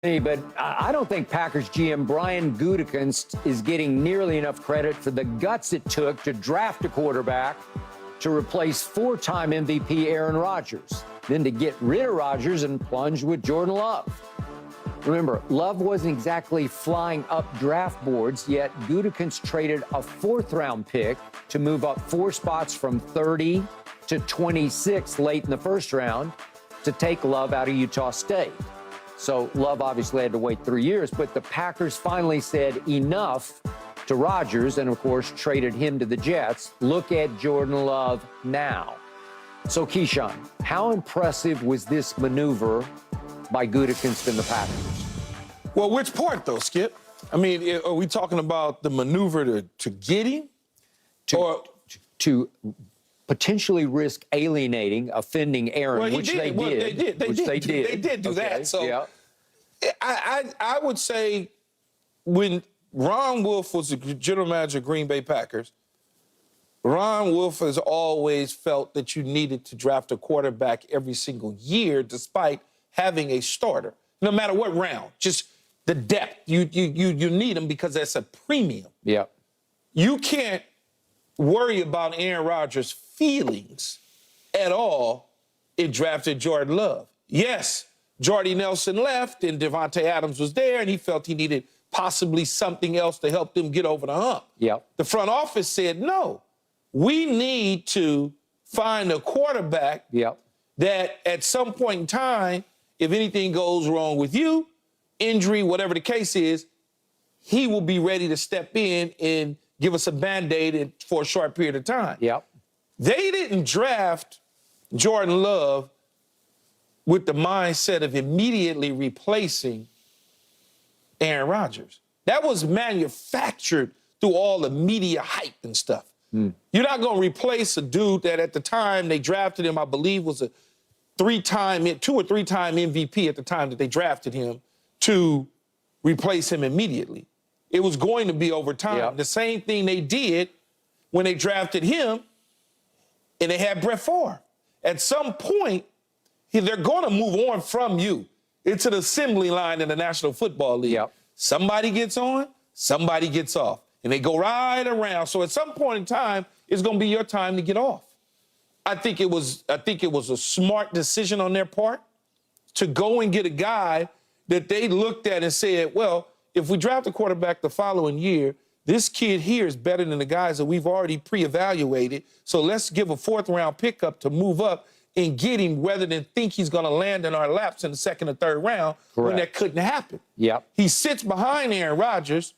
But I don't think Packers GM Brian Gutekunst is getting nearly enough credit for the guts it took to draft a quarterback to replace four-time MVP Aaron Rodgers, then to get rid of Rodgers and plunge with Jordan Love. Remember, Love wasn't exactly flying up draft boards, yet Gutekunst traded a fourth-round pick to move up 4 spots from 30 to 26 late in the first round to take Love out of Utah State. So Love obviously had to wait 3 years, but the Packers finally said enough to Rodgers and, of course, traded him to the Jets. Look at Jordan Love now. So, Keyshawn, how impressive was this maneuver by Gutekunst and the Packers? Well, which part, though, Skip? I mean, are we talking about the maneuver to get him? To potentially risk alienating, offending Aaron, well, which they did. They did do that. So yeah. I would say when Ron Wolf was the general manager of Green Bay Packers, Ron Wolf has always felt that you needed to draft a quarterback every single year, despite having a starter, no matter what round. Just the depth. You need them because that's a premium. Yeah. You can't worry about Aaron Rodgers' feelings at all in drafting Jordan Love. Yes, Jordy Nelson left and Devontae Adams was there, and he felt he needed possibly something else to help them get over the hump. Yep. The front office said, no, we need to find a quarterback that at some point in time, if anything goes wrong with you, injury, whatever the case is, he will be ready to step in and give us a Band-Aid for a short period of time. Yep. They didn't draft Jordan Love with the mindset of immediately replacing Aaron Rodgers. That was manufactured through all the media hype and stuff. You're not going to replace a dude that at the time they drafted him, I believe, was a 2 or 3 time MVP at the time that they drafted him, to replace him immediately. It was going to be over time. Yep. The same thing they did when they drafted him and they had Brett Favre. At some point, they're going to move on from you. It's an assembly line in the National Football League. Yep. Somebody gets on, somebody gets off, and they go right around. So at some point in time, it's going to be your time to get off. I think it was a smart decision on their part to go and get a guy that they looked at and said, well, if we draft a quarterback the following year, this kid here is better than the guys that we've already pre-evaluated. So let's give a 4th-round pickup to move up and get him rather than think he's going to land in our laps in the 2nd or 3rd round. Correct. When that couldn't happen. Yep. He sits behind Aaron Rodgers.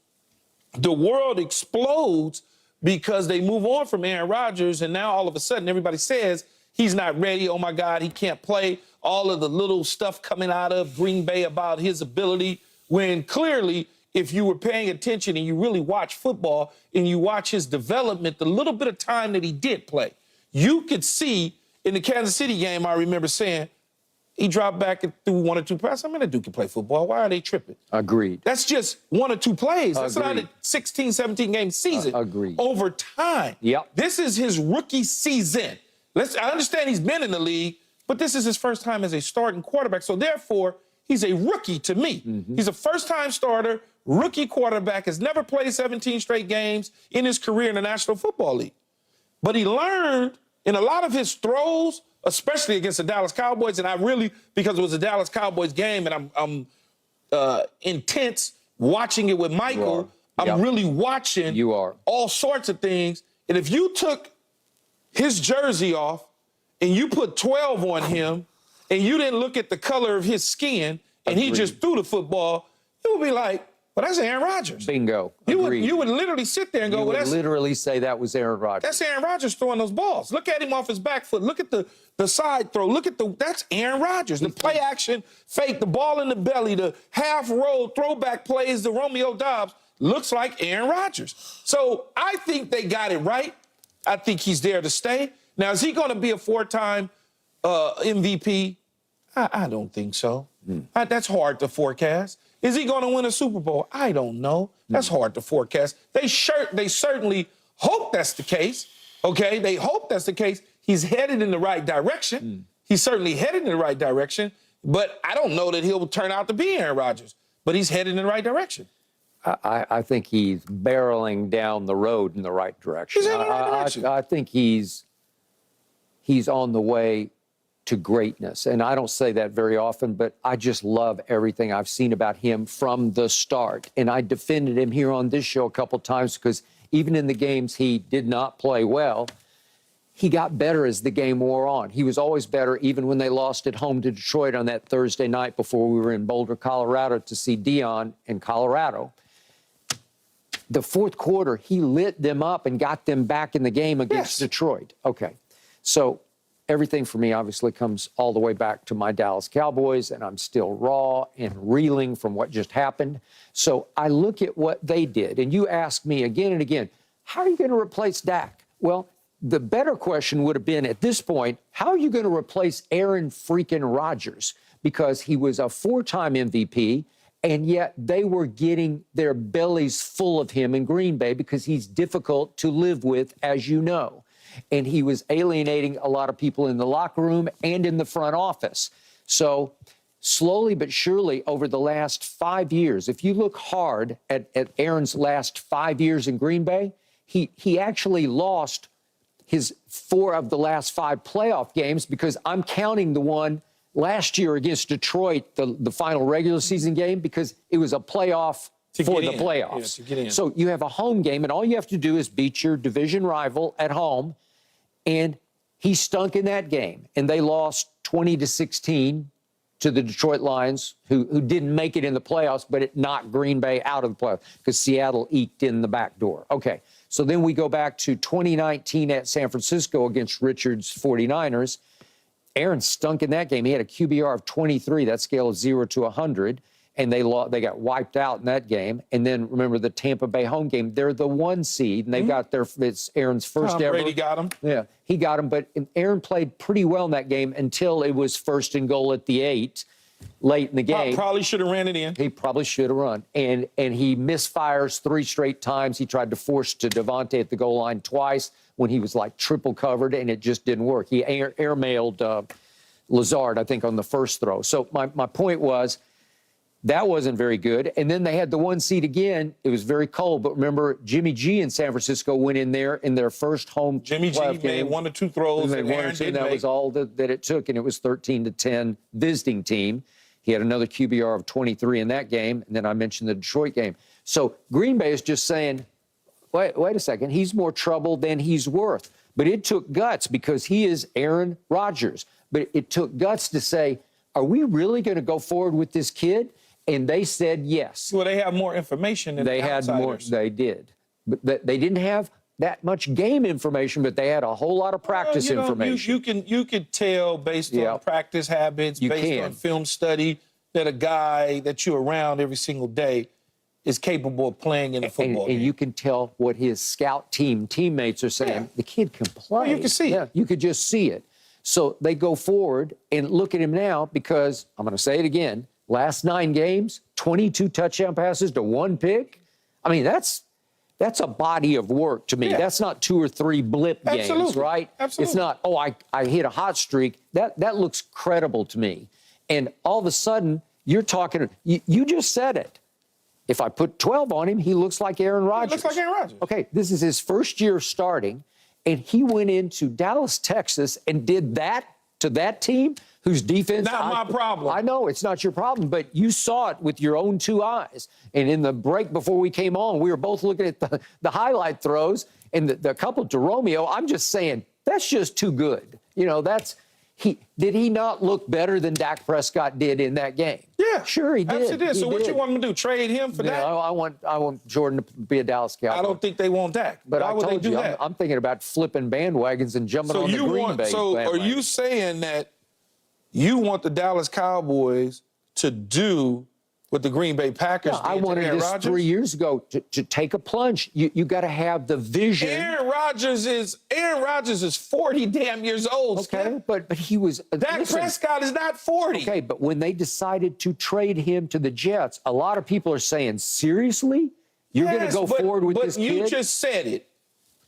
The world explodes because they move on from Aaron Rodgers, and now all of a sudden everybody says he's not ready. Oh, my God, he can't play. All of the little stuff coming out of Green Bay about his ability, when clearly, if you were paying attention and you really watch football and you watch his development, the little bit of time that he did play, you could see in the Kansas City game, I remember saying, he dropped back and threw 1 or 2 passes. I mean, that dude can play football. Why are they tripping? Agreed. That's just 1 or 2 plays. That's not a 16, 17-game season. Agreed. Over time. Yep. This is his rookie season. I understand he's been in the league, but this is his first time as a starting quarterback. So, therefore, he's a rookie to me. He's a first-time starter, rookie quarterback, has never played 17 straight games in his career in the National Football League. But he learned in a lot of his throws, especially against the Dallas Cowboys, and I really, because it was a Dallas Cowboys game and I'm intense watching it with Michael, I'm really watching all sorts of things. And if you took his jersey off and you put 12 on him and you didn't look at the color of his skin and he just threw the football, you would be like, well, that's Aaron Rodgers. Bingo. You would literally sit there and go, well, that's... literally say that was Aaron Rodgers. That's Aaron Rodgers throwing those balls. Look at him off his back foot. Look at the side throw. That's Aaron Rodgers. The play action, fake, the ball in the belly, the half roll, throwback plays, the Romeo Dobbs, looks like Aaron Rodgers. So I think they got it right. I think he's there to stay. Now, is he going to be a 4-time MVP? I don't think so. That's hard to forecast. Is he going to win a Super Bowl? I don't know. That's hard to forecast. They certainly hope that's the case, okay? They hope that's the case. He's headed in the right direction. He's certainly headed in the right direction. But I don't know that he'll turn out to be Aaron Rodgers. But he's headed in the right direction. I think he's barreling down the road in the right direction. He's in the right direction. I think he's on the way to greatness. And I don't say that very often, but I just love everything I've seen about him from the start. And I defended him here on this show a couple times because even in the games he did not play well, he got better as the game wore on. He was always better, even when they lost at home to Detroit on that Thursday night before we were in Boulder, Colorado to see Dion in Colorado. The fourth quarter, he lit them up and got them back in the game against Detroit. Okay, so everything for me obviously comes all the way back to my Dallas Cowboys, and I'm still raw and reeling from what just happened. So I look at what they did, and you ask me again and again, how are you going to replace Dak? Well, the better question would have been at this point, how are you going to replace Aaron freaking Rodgers? Because he was a four-time MVP, and yet they were getting their bellies full of him in Green Bay because he's difficult to live with, as you know. And he was alienating a lot of people in the locker room and in the front office. So slowly but surely over the last 5 years, if you look hard at Aaron's last 5 years in Green Bay, he actually lost his 4 of the last 5 playoff games because I'm counting the one last year against Detroit, the final regular season game, because it was a playoff for the playoffs. Yeah, to get in. So you have a home game, and all you have to do is beat your division rival at home, and he stunk in that game. And they lost 20-16 to the Detroit Lions, who didn't make it in the playoffs, but it knocked Green Bay out of the playoffs because Seattle eked in the back door. Okay, so then we go back to 2019 at San Francisco against Richard's 49ers. Aaron stunk in that game. He had a QBR of 23, that scale of 0 to 100, and they got wiped out in that game. And then remember the Tampa Bay home game. They're the 1 seed, and they got it's Aaron's first ever. Tom Brady got him. Yeah, he got him, but Aaron played pretty well in that game until it was 1st and goal at the 8 late in the game. Probably should have ran it in. He probably should have run. And he misfires 3 straight times. He tried to force to Devontae at the goal line twice when he was like triple covered, and it just didn't work. He airmailed Lazard, I think, on the first throw. So my point was that wasn't very good. And then they had the 1 seed again. It was very cold. But remember, Jimmy G in San Francisco went in there in their first home Jimmy G game. made 1 or 2 throws. And that was all that it took, and it was 13-10 visiting team. He had another QBR of 23 in that game, and then I mentioned the Detroit game. So Green Bay is just saying, wait a second, he's more trouble than he's worth. But it took guts because he is Aaron Rodgers. But it took guts to say, are we really going to go forward with this kid? And they said yes. Well, they have more information than they had more. They did. But they didn't have that much game information, but they had a whole lot of practice information. You could tell based on practice habits, based on film study, that a guy that you're around every single day is capable of playing in a football game. And you can tell what his scout teammates are saying. The kid can play. Well, you can see it. You could just see it. So they go forward and look at him now because, I'm going to say it again, last 9 games, 22 touchdown passes to 1 pick. I mean, that's a body of work to me. Yeah. That's not 2 or 3 blip games, right? Absolutely. It's not, I hit a hot streak. That looks credible to me. And all of a sudden, you're talking, you just said it. If I put 12 on him, he looks like Aaron Rodgers. He looks like Aaron Rodgers. Okay, this is his first year starting, and he went into Dallas, Texas, and did that to that team whose defense... Not my problem. I know, it's not your problem, but you saw it with your own 2 eyes. And in the break before we came on, we were both looking at the highlight throws, and the couple to Romeo, I'm just saying, that's just too good. You know, did he not look better than Dak Prescott did in that game? Yeah. Sure, he did. Absolutely. So what you want him to do, trade him for that? I want Jordan to be a Dallas Cowboy. I don't think they want Dak. But why would they do that? I'm thinking about flipping bandwagons and jumping on the Green Bay bandwagon. Are you saying that you want the Dallas Cowboys to do what the Green Bay Packers did I wanted to Aaron this Rodgers? 3 years ago to take a plunge. You got to have the vision. Aaron Rodgers is 40 damn years old. Okay, Skip. but he was. Dak Prescott is not 40. Okay, but when they decided to trade him to the Jets, a lot of people are saying, seriously, you're going to go forward with this kid? But you just said it.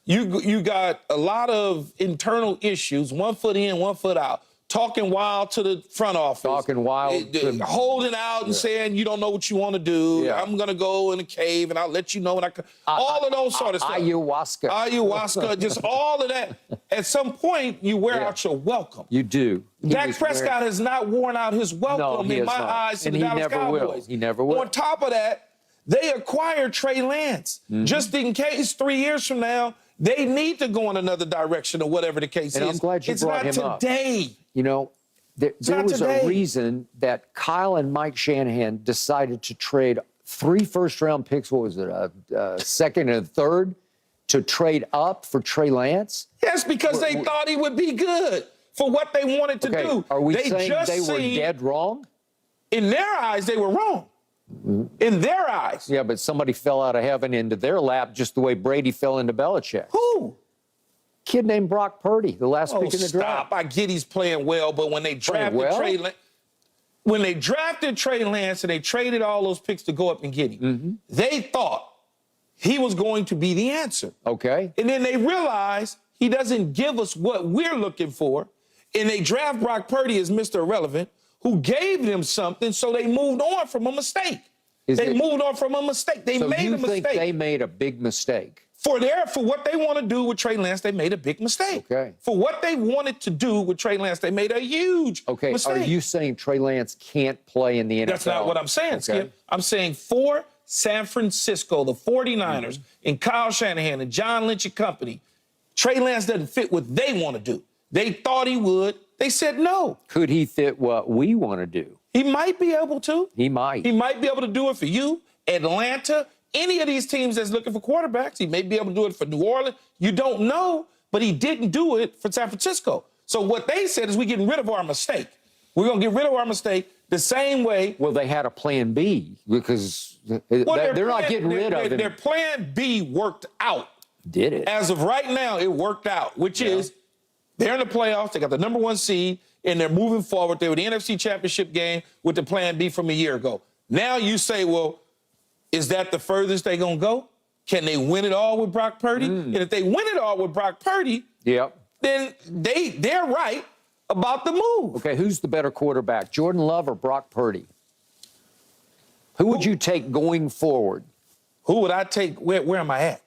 You got a lot of internal issues, 1 foot in, 1 foot out. talking wild to the front office. Talking wild. Holding out and saying, you don't know what you want to do. Yeah. I'm going to go in a cave and I'll let you know when I come. All of those sort of stuff. Ayahuasca, just all of that. At some point, you wear out your welcome. You do. Dak Prescott has not worn out his welcome in my eyes to the Dallas Cowboys. He never will. On top of that, they acquired Trey Lance. Just in case 3 years from now, they need to go in another direction or whatever the case is. I'm glad you brought him up. It's not today. You know, there was a reason that Kyle and Mike Shanahan decided to trade 3 first-round picks, what was it, a second and a third, to trade up for Trey Lance? Yes, because they thought he would be good for what they wanted to do. Are we saying they were dead wrong? In their eyes, they were wrong. In their eyes. Yeah, but somebody fell out of heaven into their lap just the way Brady fell into Belichick. Who? Kid named Brock Purdy, the last pick in the draft. I get he's playing well, but when they drafted Trey Lance, and they traded all those picks to go up and get him, they thought he was going to be the answer. Okay. And then they realized he doesn't give us what we're looking for, and they draft Brock Purdy as Mr. Irrelevant, who gave them something, so they moved on from a mistake. They moved on from a mistake. They made a mistake. So you think they made a big mistake? For what they want to do with Trey Lance, they made a big mistake. Okay. For what they wanted to do with Trey Lance, they made a huge mistake. Are you saying Trey Lance can't play in the NFL? That's not what I'm saying, Skip. I'm saying for San Francisco, the 49ers, and Kyle Shanahan and John Lynch and company, Trey Lance doesn't fit what they want to do. They thought he would. They said no. Could he fit what we want to do? He might be able to. He might. He might be able to do it for you, Atlanta, any of these teams that's looking for quarterbacks. He may be able to do it for New Orleans. You don't know, but he didn't do it for San Francisco. So what they said is we're getting rid of our mistake. We're going to get rid of our mistake the same way. Well, they had a plan B because they're not getting rid of him. Their plan B worked out. Did it? As of right now, it worked out, which is they're in the playoffs. They got the #1 seed, and they're moving forward. They were the NFC Championship game with the plan B from a year ago. Now you say, well, is that the furthest they're going to go? Can they win it all with Brock Purdy? And if they win it all with Brock Purdy, then they're right about the move. Okay, who's the better quarterback, Jordan Love or Brock Purdy? Who would you take going forward? Who would I take? Where am I at?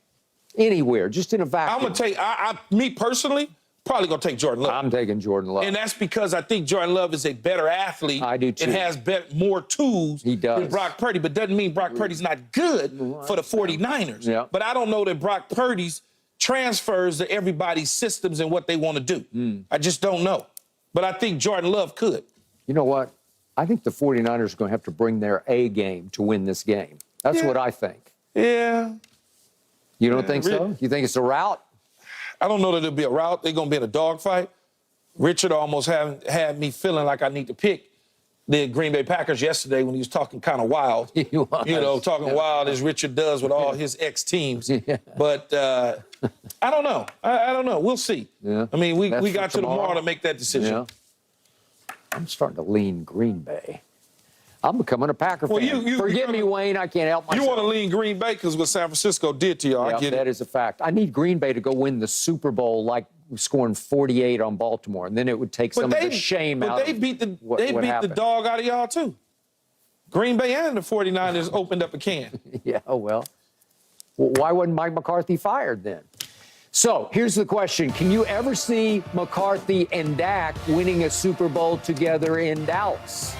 Anywhere, just in a vacuum. I'm going to take, me personally, probably going to take Jordan Love. I'm taking Jordan Love. And that's because I think Jordan Love is a better athlete. I do too. And has more tools than Brock Purdy, but doesn't mean Brock Purdy's not good for the 49ers. Yeah. But I don't know that Brock Purdy's transfers to everybody's systems and what they want to do. I just don't know. But I think Jordan Love could. You know what? I think the 49ers are going to have to bring their A game to win this game. That's what I think. Yeah. You don't think so? You think it's a rout? I don't know that it'll be a rout. They're going to be in a dogfight. Richard almost had me feeling like I need to pick the Green Bay Packers yesterday when he was talking kind of wild. He was. You know, talking wild as Richard does with all his ex-teams. But I don't know. I don't know. We'll see. I mean, we got to tomorrow to make that decision. I'm starting to lean Green Bay. I'm becoming a Packer fan. Forgive me, Wayne. I can't help myself. You want to lean Green Bay because what San Francisco did to y'all. I get it. That is a fact. I need Green Bay to go win the Super Bowl like scoring 48 on Baltimore, and then it would take some of the shame out. But they beat the dog out of y'all, too. Green Bay and the 49ers opened up a can. Well, why wasn't Mike McCarthy fired then? So here's the question. Can you ever see McCarthy and Dak winning a Super Bowl together in Dallas?